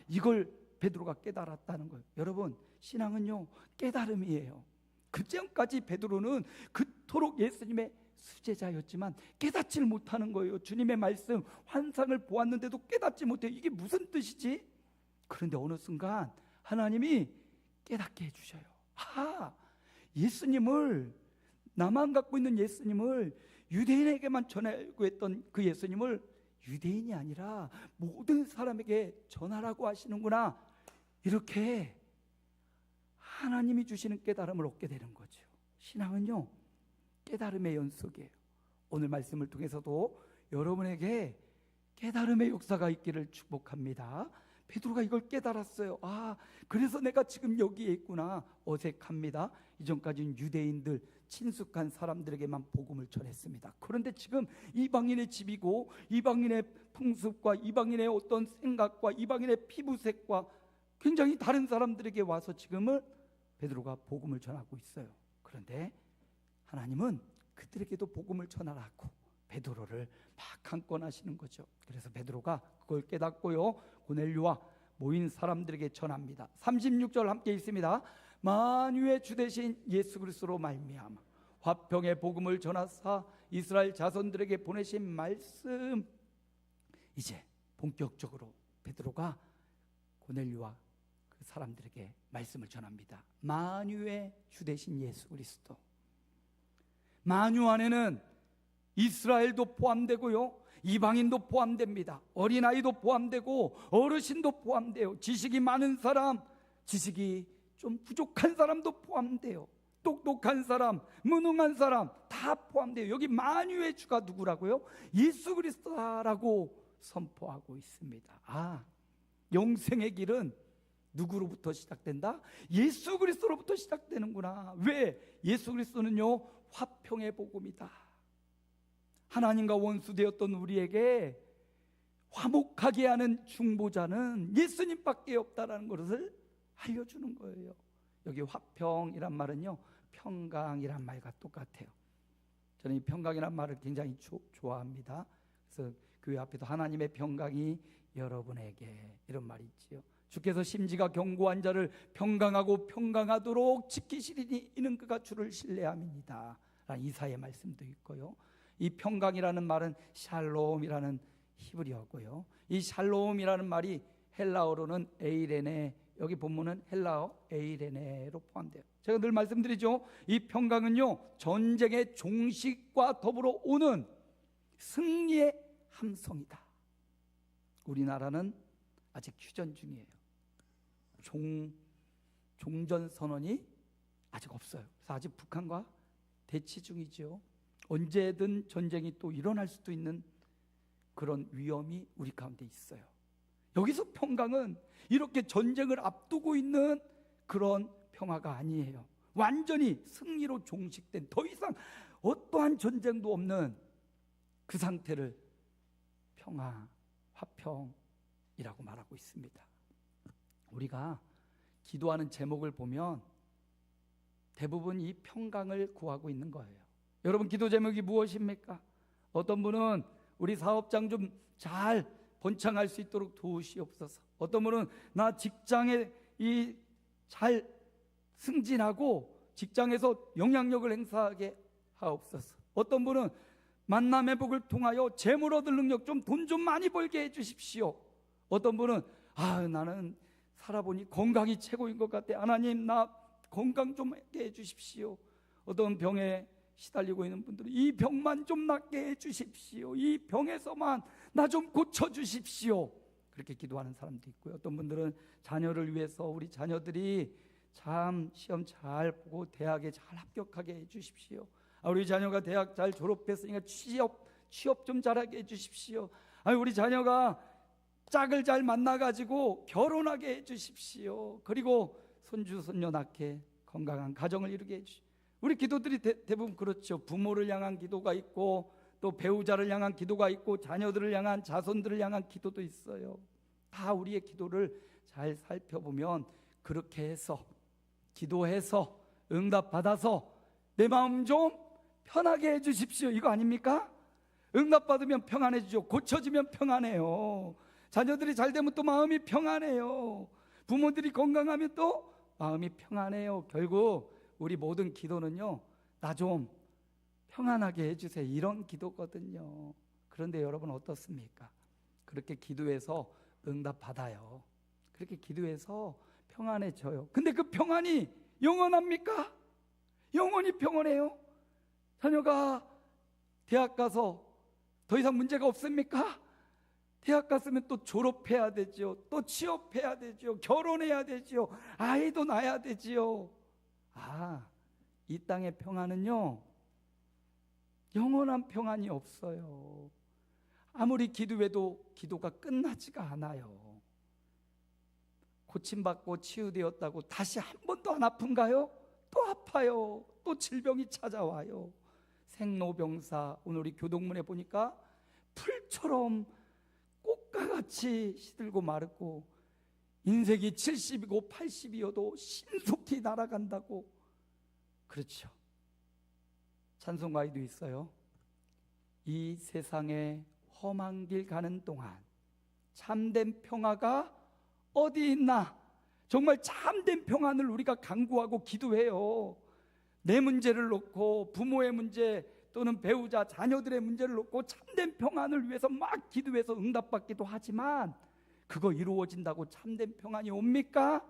이걸 베드로가 깨달았다는 거예요. 여러분, 신앙은요 깨달음이에요. 그전까지 베드로는 그토록 예수님의 수제자였지만 깨닫지를 못하는 거예요. 주님의 말씀, 환상을 보았는데도 깨닫지 못해요. 이게 무슨 뜻이지? 그런데 어느 순간 하나님이 깨닫게 해주셔요. 예수님을, 나만 갖고 있는 예수님을, 유대인에게만 전하고 했던 그 예수님을 유대인이 아니라 모든 사람에게 전하라고 하시는구나. 이렇게 하나님이 주시는 깨달음을 얻게 되는 거죠. 신앙은요 깨달음의 연속이에요. 오늘 말씀을 통해서도 여러분에게 깨달음의 역사가 있기를 축복합니다. 베드로가 이걸 깨달았어요. 그래서 내가 지금 여기에 있구나. 어색합니다. 이전까지는 유대인들, 친숙한 사람들에게만 복음을 전했습니다. 그런데 지금 이방인의 집이고 이방인의 풍습과 이방인의 어떤 생각과 이방인의 피부색과 굉장히 다른 사람들에게 와서 지금은 베드로가 복음을 전하고 있어요. 그런데 하나님은 그들에게도 복음을 전하라고 베드로를 막 강권하시는 거죠. 그래서 베드로가 그걸 깨닫고요 고넬료와 모인 사람들에게 전합니다. 36절 함께 있습니다. 만유의 주 되신 예수 그리스도로 말미암아 화평의 복음을 전하사 이스라엘 자손들에게 보내신 말씀. 이제 본격적으로 베드로가 고넬료와 그 사람들에게 말씀을 전합니다. 만유의 주 되신 예수 그리스도. 만유 안에는 이스라엘도 포함되고요 이방인도 포함됩니다. 어린아이도 포함되고 어르신도 포함돼요. 지식이 많은 사람, 지식이 좀 부족한 사람도 포함돼요. 똑똑한 사람, 무능한 사람 다 포함돼요. 여기 만유의 주가 누구라고요? 예수 그리스도라고 선포하고 있습니다. 영생의 길은 누구로부터 시작된다? 예수 그리스도로부터 시작되는구나. 왜? 예수 그리스도는요 화평의 복음이다. 하나님과 원수되었던 우리에게 화목하게 하는 중보자는 예수님밖에 없다라는 것을 알려주는 거예요. 여기 화평이란 말은요 평강이란 말과 똑같아요. 저는 이 평강이란 말을 굉장히 좋아합니다. 그래서 교회 앞에도 하나님의 평강이 여러분에게, 이런 말이 있지요. 주께서 심지가 견고한 자를 평강하고 평강하도록 지키시리니 이는 그가 주를 신뢰함이니이다 라는 이사야의 말씀도 있고요. 이 평강이라는 말은 샬롬이라는 히브리어고요. 이 샬롬이라는 말이 헬라어로는 에이레네, 여기 본문은 헬라어 에이레네로 포함돼요. 제가 늘 말씀드리죠. 이 평강은요 전쟁의 종식과 더불어 오는 승리의 함성이다. 우리나라는 아직 휴전 중이에요. 종전 선언이 아직 없어요. 그래서 아직 북한과 대치 중이죠. 언제든 전쟁이 또 일어날 수도 있는 그런 위험이 우리 가운데 있어요. 여기서 평강은 이렇게 전쟁을 앞두고 있는 그런 평화가 아니에요. 완전히 승리로 종식된, 더 이상 어떠한 전쟁도 없는 그 상태를 평화, 화평이라고 말하고 있습니다. 우리가 기도하는 제목을 보면 대부분 이 평강을 구하고 있는 거예요. 여러분 기도 제목이 무엇입니까? 어떤 분은 우리 사업장 좀 잘 번창할 수 있도록 도우시옵소서. 어떤 분은 나 직장에 잘 승진하고 직장에서 영향력을 행사하게 하옵소서. 어떤 분은 만남의 복을 통하여 재물 얻을 능력, 좀 돈 좀 많이 벌게 해주십시오. 어떤 분은 나는 살아보니 건강이 최고인 것 같아. 하나님 나 건강 좀 하게 해주십시오. 어떤 병에 시달리고 있는 분들은 이 병만 좀 낫게 해주십시오. 이 병에서만 나 좀 고쳐주십시오. 그렇게 기도하는 사람도 있고요. 어떤 분들은 자녀를 위해서 우리 자녀들이 참 시험 잘 보고 대학에 잘 합격하게 해주십시오. 우리 자녀가 대학 잘 졸업했으니까 취업 좀 잘하게 해주십시오. 우리 자녀가 짝을 잘 만나가지고 결혼하게 해주십시오. 그리고 손주 손녀 낳게 건강한 가정을 이루게 해주십시오. 우리 기도들이 대부분 그렇죠. 부모를 향한 기도가 있고 또 배우자를 향한 기도가 있고 자녀들을 향한, 자손들을 향한 기도도 있어요. 다 우리의 기도를 잘 살펴보면 그렇게 해서 기도해서 응답받아서 내 마음 좀 편하게 해주십시오, 이거 아닙니까? 응답받으면 평안해지죠. 고쳐지면 평안해요. 자녀들이 잘 되면 또 마음이 평안해요. 부모들이 건강하면 또 마음이 평안해요. 결국 우리 모든 기도는요, 나 좀 평안하게 해주세요, 이런 기도거든요. 그런데 여러분 어떻습니까? 그렇게 기도해서 응답 받아요. 그렇게 기도해서 평안해져요. 근데 그 평안이 영원합니까? 영원히 평안해요? 자녀가 대학 가서 더 이상 문제가 없습니까? 대학 갔으면 또 졸업해야 되죠. 또 취업해야 되죠. 결혼해야 되죠. 아이도 낳아야 되지요. 이 땅의 평안은요, 영원한 평안이 없어요. 아무리 기도해도 기도가 끝나지가 않아요. 고침받고 치유되었다고 다시 한 번도 안 아픈가요? 또 아파요. 또 질병이 찾아와요. 생로병사, 오늘 우리 교동문에 보니까 풀처럼 꽃과 같이 시들고 마르고 인생이 70이고 80이어도 신속히 날아간다고. 그렇죠. 찬송가에도 있어요. 이 세상에 험한 길 가는 동안 참된 평화가 어디 있나? 정말 참된 평안을 우리가 간구하고 기도해요. 내 문제를 놓고, 부모의 문제 또는 배우자, 자녀들의 문제를 놓고 참된 평안을 위해서 막 기도해서 응답받기도 하지만, 그거 이루어진다고 참된 평안이 옵니까?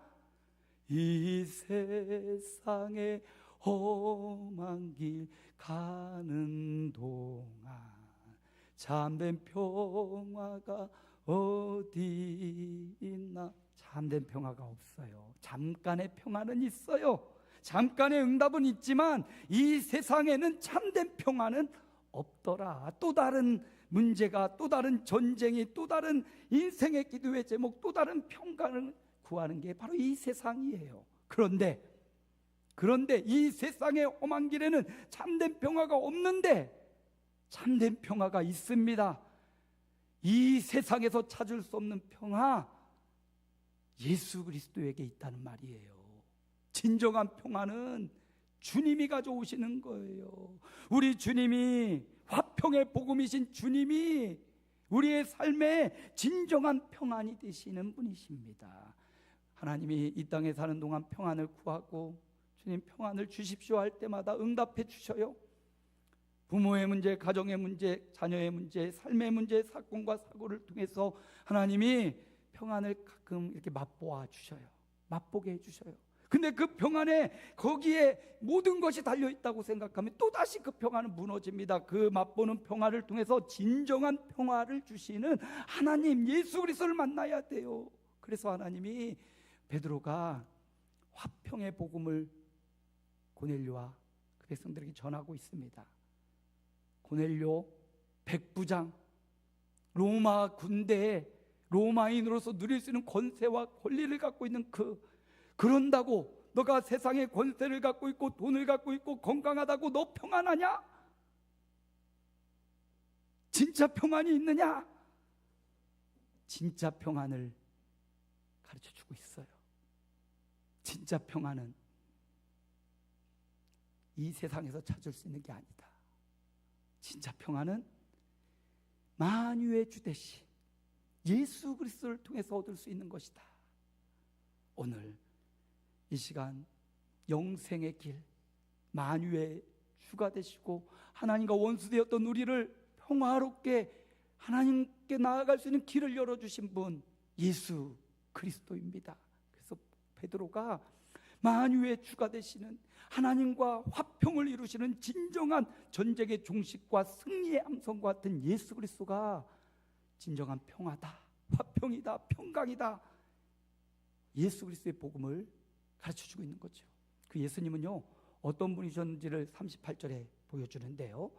이 세상에 험한 길 가는 동안 참된 평화가 어디 있나? 참된 평화가 없어요. 잠깐의 평화는 있어요. 잠깐의 응답은 있지만 이 세상에는 참된 평화는 없더라. 또 다른 문제가, 또 다른 전쟁이, 또 다른 인생의 기도의 제목, 또 다른 평강을 구하는 게 바로 이 세상이에요. 그런데 이 세상의 험한 길에는 참된 평화가 없는데 참된 평화가 있습니다. 이 세상에서 찾을 수 없는 평화, 예수 그리스도에게 있다는 말이에요. 진정한 평화는 주님이 가져오시는 거예요. 우리 주님이, 화평의 복음이신 주님이 우리의 삶에 진정한 평안이 되시는 분이십니다. 하나님이 이 땅에 사는 동안 평안을 구하고 주님 평안을 주십시오 할 때마다 응답해 주셔요. 부모의 문제, 가정의 문제, 자녀의 문제, 삶의 문제, 사건과 사고를 통해서 하나님이 평안을 가끔 이렇게 맛보아 주셔요. 맛보게 해주셔요. 근데 그 평안에, 거기에 모든 것이 달려있다고 생각하면 또다시 그 평안은 무너집니다. 그 맛보는 평화를 통해서 진정한 평화를 주시는 하나님, 예수 그리스도를 만나야 돼요. 그래서 하나님이, 베드로가 화평의 복음을 고넬료와 그 백성들에게 전하고 있습니다. 고넬료 백부장, 로마 군대에 로마인으로서 누릴 수 있는 권세와 권리를 갖고 있는 그런다고 너가 세상의 권세를 갖고 있고 돈을 갖고 있고 건강하다고 너 평안하냐? 진짜 평안이 있느냐? 진짜 평안을 가르쳐주고 있어요. 진짜 평안은 이 세상에서 찾을 수 있는 게 아니다. 진짜 평안은 만유의 주 되신 예수 그리스도를 통해서 얻을 수 있는 것이다. 오늘 이 시간 영생의 길, 만유의 주가 되시고 하나님과 원수되었던 우리를 평화롭게 하나님께 나아갈 수 있는 길을 열어주신 분, 예수 그리스도입니다. 그래서 베드로가 만유의 주가 되시는 하나님과 화평을 이루시는 진정한 전쟁의 종식과 승리의 함성과 같은 예수 그리스도가 진정한 평화다, 화평이다, 평강이다, 예수 그리스도의 복음을 가르쳐주고 있는 거죠. 그 예수님은요, 어떤 분이셨는지를 38절에 보여주는데요,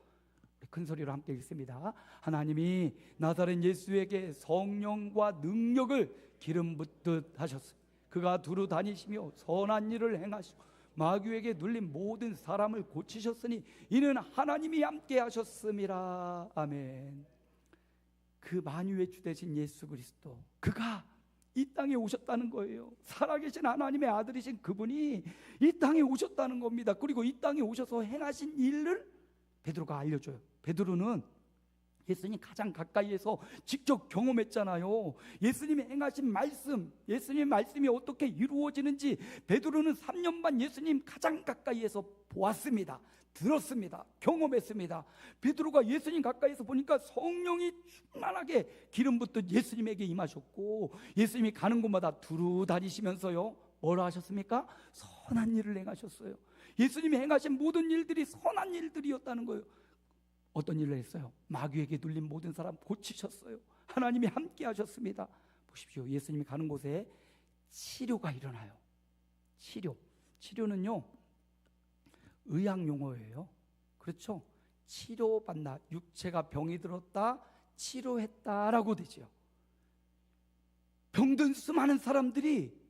큰 소리로 함께 읽습니다. 하나님이 나사렛 예수에게 성령과 능력을 기름 붓듯 하셨으니 그가 두루 다니시며 선한 일을 행하시고 마귀에게 눌린 모든 사람을 고치셨으니 이는 하나님이 함께 하셨음이라. 아멘. 그 만유의 주 되신 예수 그리스도, 그가 이 땅에 오셨다는 거예요. 살아계신 하나님의 아들이신 그분이 이 땅에 오셨다는 겁니다. 그리고 이 땅에 오셔서 행하신 일을 베드로가 알려줘요. 베드로는 예수님 가장 가까이에서 직접 경험했잖아요. 예수님이 행하신 말씀, 예수님의 말씀이 어떻게 이루어지는지 베드로는 3년 반 예수님 가장 가까이에서 보았습니다. 들었습니다. 경험했습니다. 베드로가 예수님 가까이에서 보니까 성령이 충만하게 기름 붓듯 예수님에게 임하셨고, 예수님이 가는 곳마다 두루 다니시면서요, 뭐라 하셨습니까? 선한 일을 행하셨어요. 예수님이 행하신 모든 일들이 선한 일들이었다는 거예요. 어떤 일을 했어요? 마귀에게 눌린 모든 사람 고치셨어요. 하나님이 함께 하셨습니다. 보십시오. 예수님이 가는 곳에 치료가 일어나요. 치료는요, 의학 용어예요. 그렇죠? 치료받나, 육체가 병이 들었다, 치료했다라고 되죠. 병든 수많은 사람들이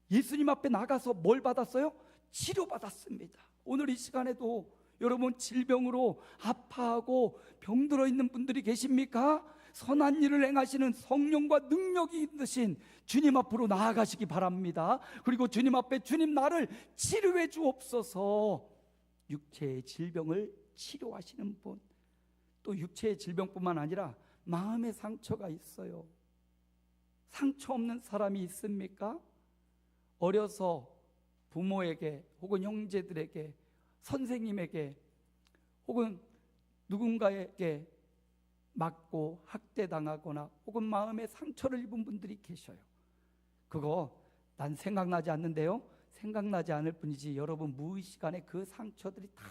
예수님 앞에 나가서 뭘 받았어요? 치료받았습니다. 오늘 이 시간에도 여러분 질병으로 아파하고 병들어 있는 분들이 계십니까? 선한 일을 행하시는 성령과 능력이 있으신 주님 앞으로 나아가시기 바랍니다. 그리고 주님 앞에 주님 나를 치료해 주옵소서. 육체의 질병을 치료하시는 분, 또 육체의 질병뿐만 아니라 마음의 상처가 있어요. 상처 없는 사람이 있습니까? 어려서 부모에게 혹은 형제들에게, 선생님에게 혹은 누군가에게 맞고 학대당하거나 혹은 마음의 상처를 입은 분들이 계셔요. 그거 난 생각나지 않는데요, 생각나지 않을 뿐이지 여러분 무의식 안에 그 상처들이 다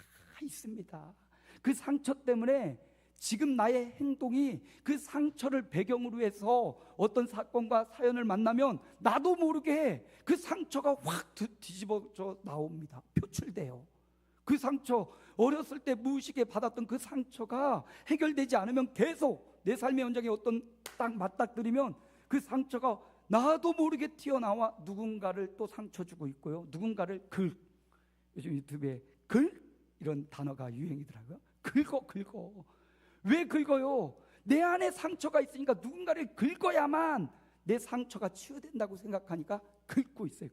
있습니다. 그 상처 때문에 지금 나의 행동이 그 상처를 배경으로 해서 어떤 사건과 사연을 만나면 나도 모르게 그 상처가 확 뒤집어져 나옵니다. 표출돼요. 그 상처, 어렸을 때 무의식에 받았던 그 상처가 해결되지 않으면 계속 내 삶의 현장에 어떤 딱 맞닥뜨리면 그 상처가 나도 모르게 튀어나와 누군가를 또 상처 주고 있고요. 누군가를 요즘 유튜브에 이런 단어가 유행이더라고요. 긁어. 왜 긁어요? 내 안에 상처가 있으니까 누군가를 긁어야만 내 상처가 치유된다고 생각하니까 긁고 있어요.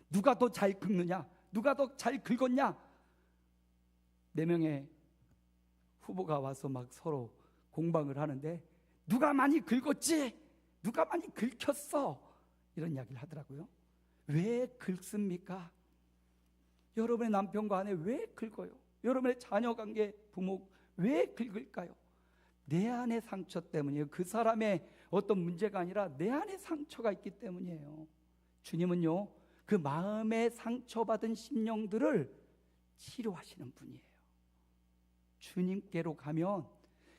누가 더 잘 긁느냐, 누가 더 잘 긁었냐. 4명의 후보가 와서 막 서로 공방을 하는데 누가 많이 긁었지? 누가 많이 긁혔어? 이런 이야기를 하더라고요. 왜 긁습니까? 여러분의 남편과 아내 왜 긁어요? 여러분의 자녀 관계, 부모 왜 긁을까요? 내 안의 상처 때문이에요. 그 사람의 어떤 문제가 아니라 내 안에 상처가 있기 때문이에요. 주님은요, 그 마음에 상처받은 심령들을 치료하시는 분이에요. 주님께로 가면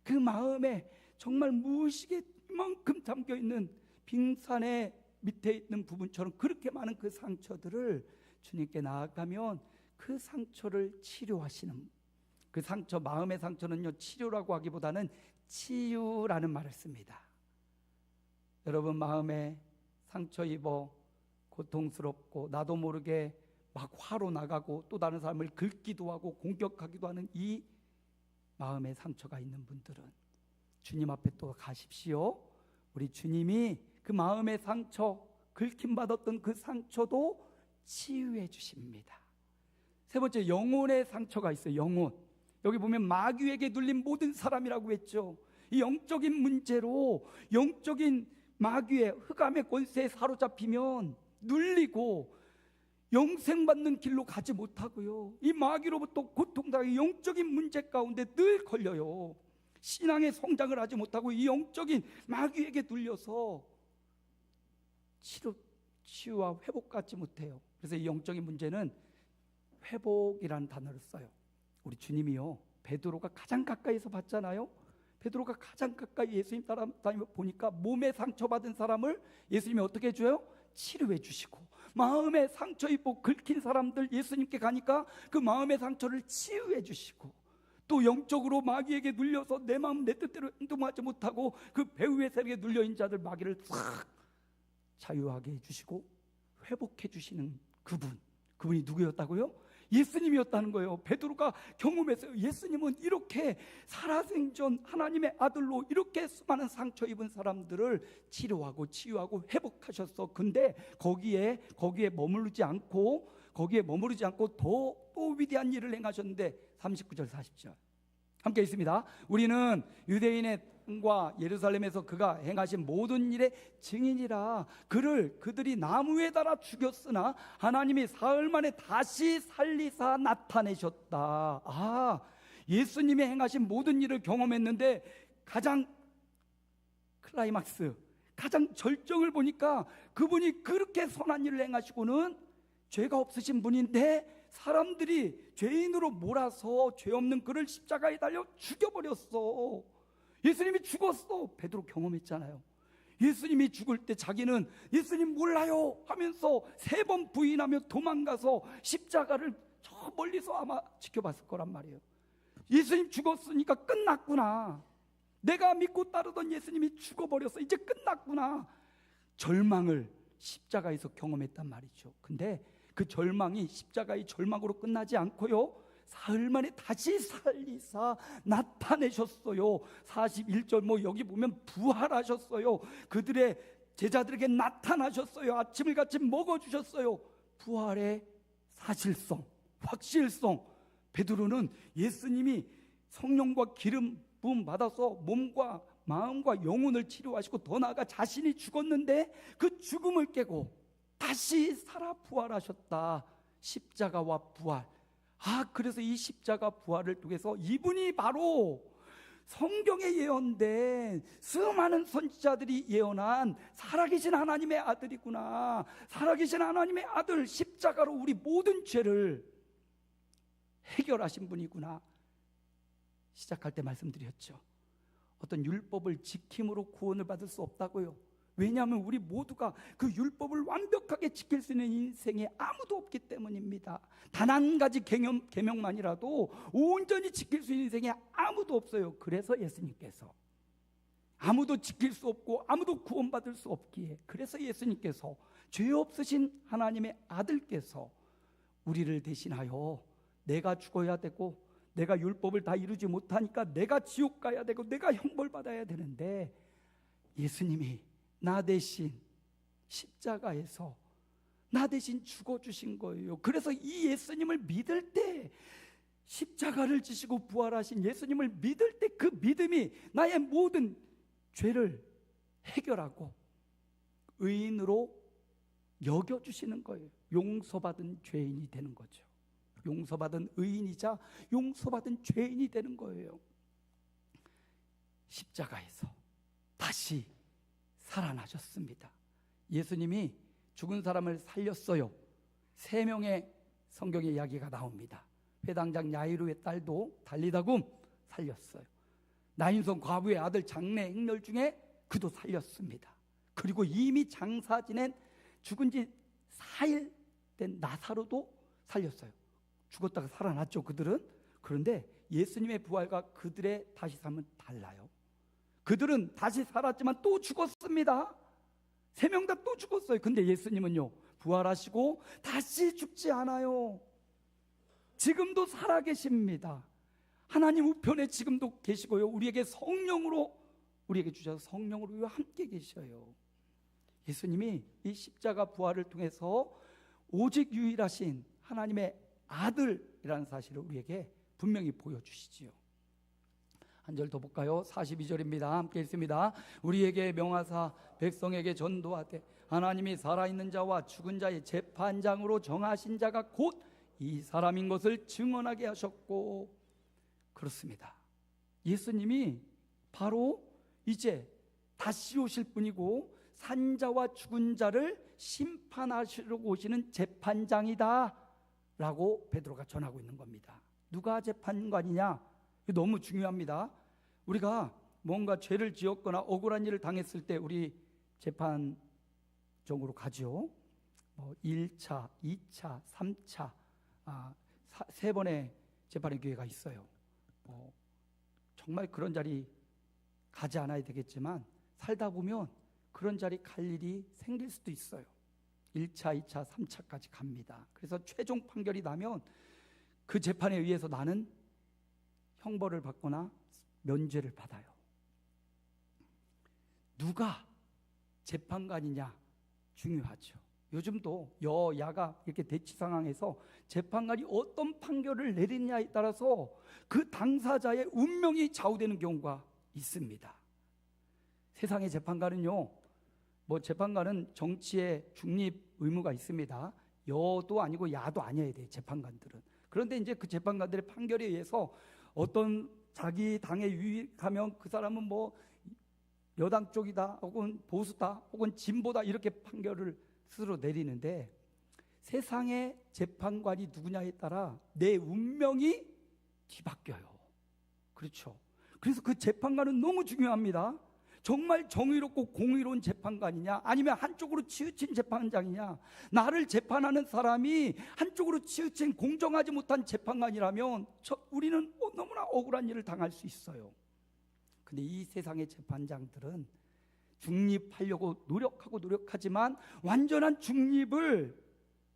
그 마음에 정말 무의식에 이만큼 담겨있는 빙산의 밑에 있는 부분처럼 그렇게 많은 그 상처들을 주님께 나아가면 그 상처를 치료하시는, 그 상처, 마음의 상처는요, 치료라고 하기보다는 치유라는 말을 씁니다. 여러분 마음에 상처 입어 고통스럽고 나도 모르게 막 화로 나가고 또 다른 사람을 긁기도 하고 공격하기도 하는 이 마음의 상처가 있는 분들은 주님 앞에 또 가십시오. 우리 주님이 그 마음의 상처, 긁힘받았던 그 상처도 치유해 주십니다. 세 번째, 영혼의 상처가 있어요. 영혼. 여기 보면 마귀에게 눌린 모든 사람이라고 했죠. 이 영적인 문제로, 영적인 마귀의 흑암의 권세에 사로잡히면 눌리고 영생받는 길로 가지 못하고요, 이 마귀로부터 고통당하는 영적인 문제 가운데 늘 걸려요. 신앙의 성장을 하지 못하고 이 영적인 마귀에게 눌려서 치유와 회복받지 못해요. 그래서 이 영적인 문제는 회복이라는 단어를 써요. 우리 주님이요, 베드로가 가장 가까이서 봤잖아요. 베드로가 가장 가까이 예수님 따라다니며 보니까 몸에 상처받은 사람을 예수님이 어떻게 해줘요? 치료해 주시고, 마음에 상처 입고 긁힌 사람들 예수님께 가니까 그 마음의 상처를 치유해 주시고, 또 영적으로 마귀에게 눌려서 내 마음 내 뜻대로 행동하지 못하고 그 배후의 세력에 눌려있는 자들 마귀를 싹 자유하게 해주시고 회복해 주시는 그분이 누구였다고요? 예수님이었다는 거예요. 베드로가 경험했어요. 예수님은 이렇게 살아생전 하나님의 아들로 이렇게 수많은 상처 입은 사람들을 치료하고 치유하고 회복하셨어. 근데 거기에 머무르지 않고 또 위대한 일을 행하셨는데 39절 40절 함께 있습니다. 우리는 유대인의 땅과 예루살렘에서 그가 행하신 모든 일의 증인이라. 그들이 나무에 달아 죽였으나 하나님이 사흘 만에 다시 살리사 나타내셨다. 예수님이 행하신 모든 일을 경험했는데 가장 클라이막스, 가장 절정을 보니까 그분이 그렇게 선한 일을 행하시고는 죄가 없으신 분인데 사람들이 죄인으로 몰아서 죄 없는 그를 십자가에 달려 죽여버렸어. 예수님이 죽었어. 베드로 경험했잖아요. 예수님이 죽을 때 자기는 예수님 몰라요 하면서 3번 부인하며 도망가서 십자가를 저 멀리서 아마 지켜봤을 거란 말이에요. 예수님 죽었으니까 끝났구나. 내가 믿고 따르던 예수님이 죽어버렸어. 이제 끝났구나. 절망을 십자가에서 경험했단 말이죠. 근데 그 절망이 십자가의 절망으로 끝나지 않고요, 사흘 만에 다시 살리사 나타내셨어요. 41절 여기 보면 부활하셨어요. 그들의 제자들에게 나타나셨어요. 아침을 같이 먹어주셨어요. 부활의 사실성, 확실성. 베드로는 예수님이 성령과 기름 부음 받아서 몸과 마음과 영혼을 치료하시고 더 나아가 자신이 죽었는데 그 죽음을 깨고 다시 살아 부활하셨다. 십자가와 부활. 그래서 이 십자가 부활을 통해서 이분이 바로 성경에 예언된 수많은 선지자들이 예언한 살아계신 하나님의 아들이구나. 살아계신 하나님의 아들, 십자가로 우리 모든 죄를 해결하신 분이구나. 시작할 때 말씀드렸죠. 어떤 율법을 지킴으로 구원을 받을 수 없다고요. 왜냐하면 우리 모두가 그 율법을 완벽하게 지킬 수 있는 인생에 아무도 없기 때문입니다. 단 한 가지 계명만이라도 온전히 지킬 수 있는 인생에 아무도 없어요. 그래서 예수님께서 아무도 지킬 수 없고 아무도 구원받을 수 없기에, 그래서 예수님께서 죄 없으신 하나님의 아들께서 우리를 대신하여 내가 죽어야 되고 내가 율법을 다 이루지 못하니까 내가 지옥 가야 되고 내가 형벌받아야 되는데 예수님이 나 대신 십자가에서 나 대신 죽어주신 거예요. 그래서 이 예수님을 믿을 때, 십자가를 지시고 부활하신 예수님을 믿을 때 그 믿음이 나의 모든 죄를 해결하고 의인으로 여겨주시는 거예요. 용서받은 죄인이 되는 거죠. 용서받은 의인이자 용서받은 죄인이 되는 거예요. 십자가에서 다시 살아나셨습니다. 예수님이 죽은 사람을 살렸어요. 3명의 성경의 이야기가 나옵니다. 회당장 야이로의 딸도 달리다굼 살렸어요. 나인성 과부의 아들 장래 행렬 중에 그도 살렸습니다. 그리고 이미 장사 지낸 죽은 지 4일 된 나사로도 살렸어요. 죽었다가 살아났죠, 그들은. 그런데 예수님의 부활과 그들의 다시 삶은 달라요. 그들은 다시 살았지만 또 죽었습니다. 3명 다 또 죽었어요. 근데 예수님은요, 부활하시고 다시 죽지 않아요. 지금도 살아계십니다. 하나님 우편에 지금도 계시고요, 우리에게 성령으로, 우리에게 주셔서 성령으로 함께 계셔요. 예수님이 이 십자가 부활을 통해서 오직 유일하신 하나님의 아들이라는 사실을 우리에게 분명히 보여주시지요. 한 절 더 볼까요? 42절입니다. 함께 읽습니다. 우리에게 명하사 백성에게 전도하되 하나님이 살아있는 자와 죽은 자의 재판장으로 정하신 자가 곧 이 사람인 것을 증언하게 하셨고. 그렇습니다. 예수님이 바로 이제 다시 오실 분이고 산자와 죽은 자를 심판하시려고 오시는 재판장이다 라고 베드로가 전하고 있는 겁니다. 누가 재판관이냐? 이거 너무 중요합니다. 우리가 뭔가 죄를 지었거나 억울한 일을 당했을 때 우리 재판정으로 가죠. 1차, 2차, 3차, 3번의 재판의 기회가 있어요. 정말 그런 자리 가지 않아야 되겠지만 살다 보면 그런 자리 갈 일이 생길 수도 있어요. 1차, 2차, 3차까지 갑니다. 그래서 최종 판결이 나면 그 재판에 의해서 나는 형벌을 받거나 면죄를 받아요. 누가 재판관이냐 중요하죠. 요즘도 여야가 이렇게 대치 상황에서 재판관이 어떤 판결을 내리느냐에 따라서 그 당사자의 운명이 좌우되는 경우가 있습니다. 세상의 재판관은요, 재판관은 정치의 중립 의무가 있습니다. 여도 아니고 야도 아니어야 돼요, 재판관들은. 그런데 이제 그 재판관들의 판결에 의해서 어떤 자기 당에 유익하면 그 사람은 여당 쪽이다, 혹은 보수다, 혹은 진보다, 이렇게 판결을 스스로 내리는데, 세상의 재판관이 누구냐에 따라 내 운명이 뒤바뀌어요. 그렇죠. 그래서 그 재판관은 너무 중요합니다. 정말 정의롭고 공의로운 재판관이냐, 아니면 한쪽으로 치우친 재판장이냐. 나를 재판하는 사람이 한쪽으로 치우친 공정하지 못한 재판관이라면 우리는 너무나 억울한 일을 당할 수 있어요. 근데 이 세상의 재판장들은 중립하려고 노력하지만 완전한 중립을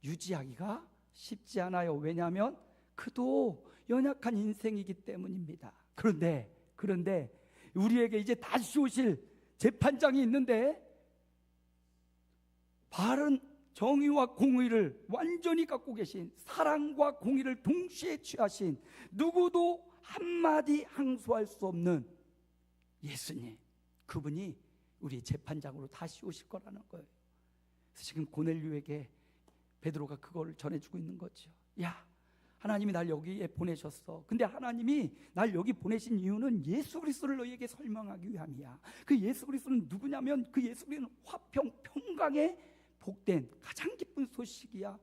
유지하기가 쉽지 않아요. 왜냐하면 그도 연약한 인생이기 때문입니다. 그런데 우리에게 이제 다시 오실 재판장이 있는데, 바른 정의와 공의를 완전히 갖고 계신, 사랑과 공의를 동시에 취하신, 누구도 한마디 항소할 수 없는 예수님, 그분이 우리 재판장으로 다시 오실 거라는 거예요. 그래서 지금 고넬료에게 베드로가 그걸 전해주고 있는 거죠. 야, 하나님이 날 여기에 보내셨어. 근데 하나님이 날 여기 보내신 이유는 예수 그리스도를 너희에게 설명하기 위함이야. 그 예수 그리스도는 누구냐면, 그 예수 그리스도는 화평, 평강에 복된 가장 기쁜 소식이야.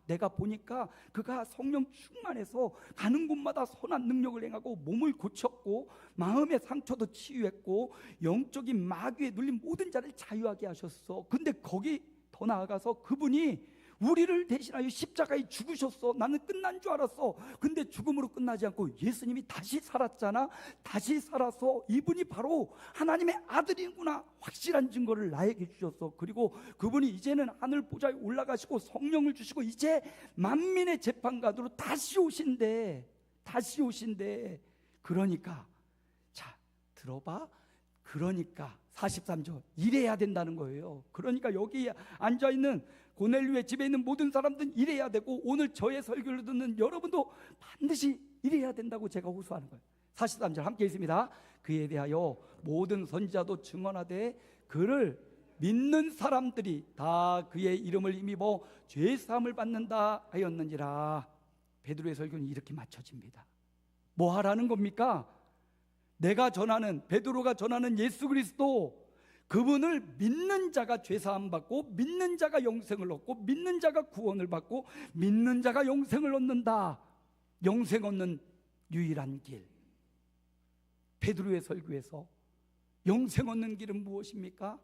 내가 보니까 그가 성령 충만해서 가는 곳마다 선한 능력을 행하고 몸을 고쳤고 마음의 상처도 치유했고 영적인 마귀에 눌린 모든 자를 자유하게 하셨어. 근데 거기 더 나아가서 그분이 우리를 대신하여 십자가에 죽으셨어. 나는 끝난 줄 알았어. 근데 죽음으로 끝나지 않고 예수님이 다시 살았잖아. 다시 살아서 이분이 바로 하나님의 아들이구나 확실한 증거를 나에게 주셨어. 그리고 그분이 이제는 하늘 보좌에 올라가시고 성령을 주시고 이제 만민의 재판관으로 다시 오신대. 그러니까, 자, 들어봐. 그러니까 43절 일해야 된다는 거예요. 그러니까 여기 앉아있는 고넬료의 집에 있는 모든 사람들은 일해야 되고, 오늘 저의 설교를 듣는 여러분도 반드시 일해야 된다고 제가 호소하는 거예요. 43절 함께 있습니다. 그에 대하여 모든 선지자도 증언하되 그를 믿는 사람들이 다 그의 이름을 힘입어 죄사함을 받는다 하였느니라. 베드로의 설교는 이렇게 맞춰집니다. 뭐 하라는 겁니까? 베드로가 전하는 예수 그리스도, 그분을 믿는 자가 죄사함 받고, 믿는 자가 영생을 얻고, 믿는 자가 구원을 받고, 믿는 자가 영생을 얻는다. 영생 얻는 유일한 길. 베드로의 설교에서 영생 얻는 길은 무엇입니까?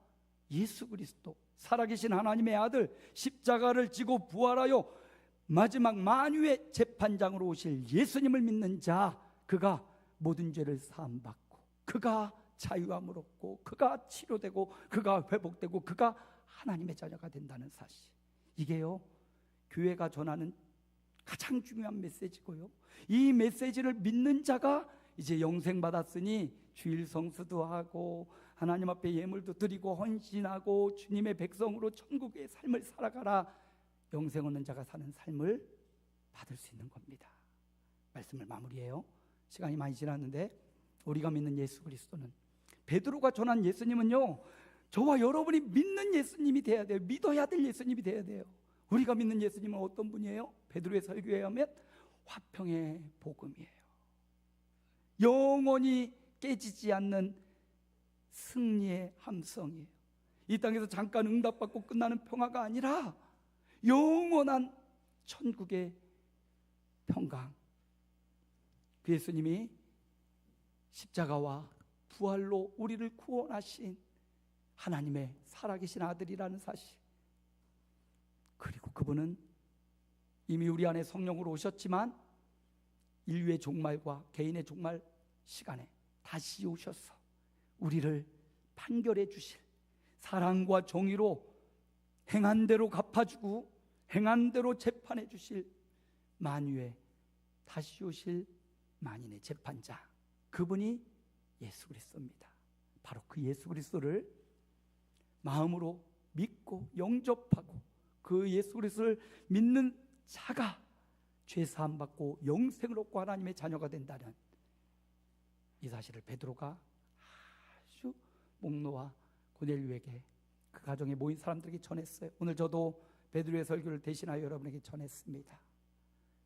예수 그리스도, 살아계신 하나님의 아들, 십자가를 지고 부활하여 마지막 만유의 재판장으로 오실 예수님을 믿는 자, 그가 모든 죄를 사함받고, 그가 자유함을 얻고, 그가 치료되고, 그가 회복되고, 그가 하나님의 자녀가 된다는 사실, 이게요 교회가 전하는 가장 중요한 메시지고요, 이 메시지를 믿는 자가 이제 영생 받았으니 주일 성수도 하고 하나님 앞에 예물도 드리고 헌신하고 주님의 백성으로 천국의 삶을 살아가라. 영생 얻는 자가 사는 삶을 받을 수 있는 겁니다. 말씀을 마무리해요. 시간이 많이 지났는데, 우리가 믿는 예수 그리스도는, 베드로가 전한 예수님은요, 저와 여러분이 믿는 예수님이 돼야 돼요. 믿어야 될 예수님이 돼야 돼요. 우리가 믿는 예수님은 어떤 분이에요? 베드로의 설교에 하면 화평의 복음이에요. 영원히 깨지지 않는 승리의 함성이에요. 이 땅에서 잠깐 응답받고 끝나는 평화가 아니라 영원한 천국의 평강. 그 예수님이 십자가와 부활로 우리를 구원하신 하나님의 살아계신 아들이라는 사실, 그리고 그분은 이미 우리 안에 성령으로 오셨지만 인류의 종말과 개인의 종말 시간에 다시 오셔서 우리를 판결해 주실, 사랑과 정의로 행한 대로 갚아주고 행한 대로 재판해 주실 만유의 다시 오실 만인의 재판장, 그분이 예수 그리스도입니다. 바로 그 예수 그리스도를 마음으로 믿고 영접하고 그 예수 그리스도를 믿는 자가 죄 사함 받고 영생을 얻고 하나님의 자녀가 된다는 이 사실을 베드로가 아주 목노와 고넬료에게 그 가정에 모인 사람들에게 전했어요. 오늘 저도 베드로의 설교를 대신하여 여러분에게 전했습니다.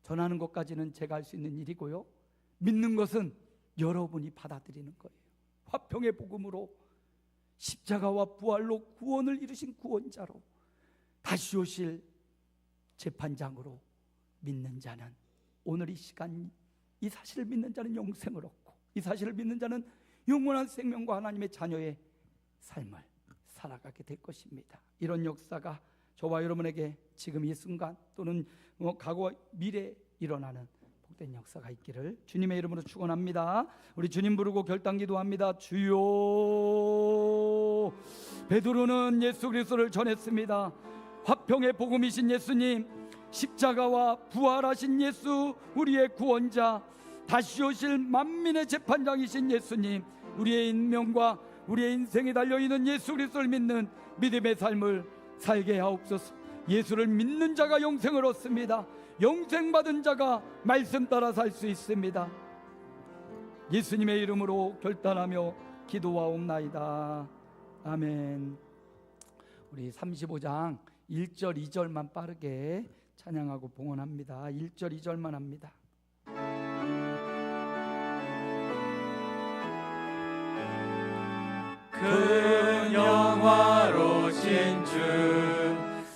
전하는 것까지는 제가 할 수 있는 일이고요, 믿는 것은 여러분이 받아들이는 거예요. 화평의 복음으로 십자가와 부활로 구원을 이루신 구원자로 다시 오실 재판장으로 믿는 자는, 오늘 이 시간 이 사실을 믿는 자는 영생을 얻고, 이 사실을 믿는 자는 영원한 생명과 하나님의 자녀의 삶을 살아가게 될 것입니다. 이런 역사가 저와 여러분에게 지금 이 순간 또는 과거 미래에 일어나는 복된 역사가 있기를 주님의 이름으로 축원합니다. 우리 주님 부르고 결단 기도합니다. 주여. 베드로는 예수 그리스도를 전했습니다. 화평의 복음이신 예수님, 십자가와 부활하신 예수, 우리의 구원자, 다시 오실 만민의 재판장이신 예수님, 우리의 인명과 우리의 인생에 달려있는 예수 그리스도를 믿는 믿음의 삶을 살게 하옵소서. 예수를 믿는 자가 영생을 얻습니다. 영생 받은 자가 말씀 따라 살 수 있습니다. 예수님의 이름으로 결단하며 기도하옵나이다. 아멘. 우리 35장 1절 2절만 빠르게 찬양하고 봉헌합니다. 1절 2절만 합니다. 큰 영화로신 주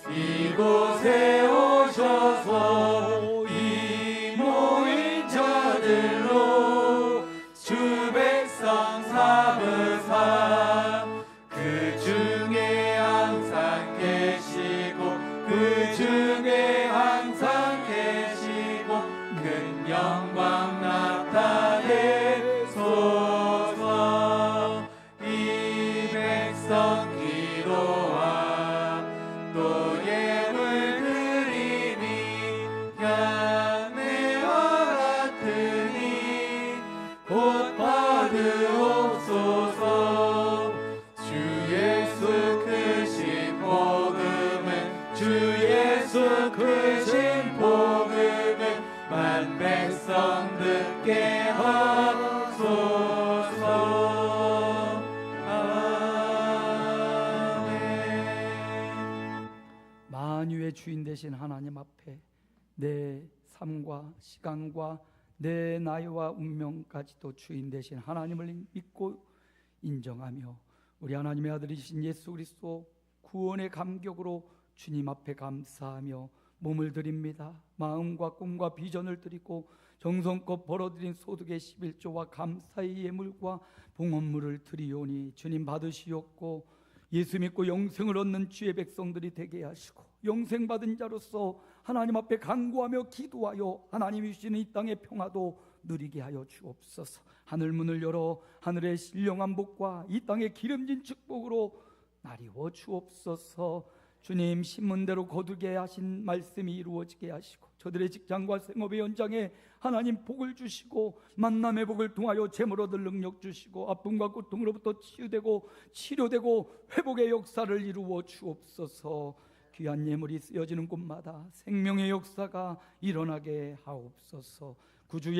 이곳에 오셔서 이 모인 자들로 주 백성 삼으사 그 중에 항상 계시고 그 중에 항상 계시고 큰 영광 나타내소서. 이 백성 기도와 또 예물 드리니 향내와 같으니 곧 받으옵소서. 주 예수 크신 복음은 주 예수 크신 복음은 만 백성 듣게 하소서. 아멘. 만유의 주인 되신 하나님 앞에 내 삶과 시간과 내 나이와 운명까지도 주인 되신 하나님을 믿고 인정하며 우리 하나님의 아들이신 예수 그리스도 구원의 감격으로 주님 앞에 감사하며 몸을 드립니다. 마음과 꿈과 비전을 드리고 정성껏 벌어들인 소득의 11조와 감사의 예물과 봉헌물을 드리오니 주님 받으시옵고 예수 믿고 영생을 얻는 주의 백성들이 되게 하시고 영생 받은 자로서 하나님 앞에 간구하며 기도하여 하나님이 주시는 이 땅의 평화도 누리게 하여 주옵소서. 하늘 문을 열어 하늘의 신령한 복과 이 땅의 기름진 축복으로 나리워 주옵소서. 주님 신문대로 거두게 하신 말씀이 이루어지게 하시고 저들의 직장과 생업의 현장에 하나님 복을 주시고 만남의 복을 통하여 재물 얻을 능력 주시고 아픔과 고통으로부터 치유되고 치료되고 회복의 역사를 이루어 주옵소서. 귀한 예물이 쓰여지는 곳마다 생명의 역사가 일어나게 하옵소서. 구주의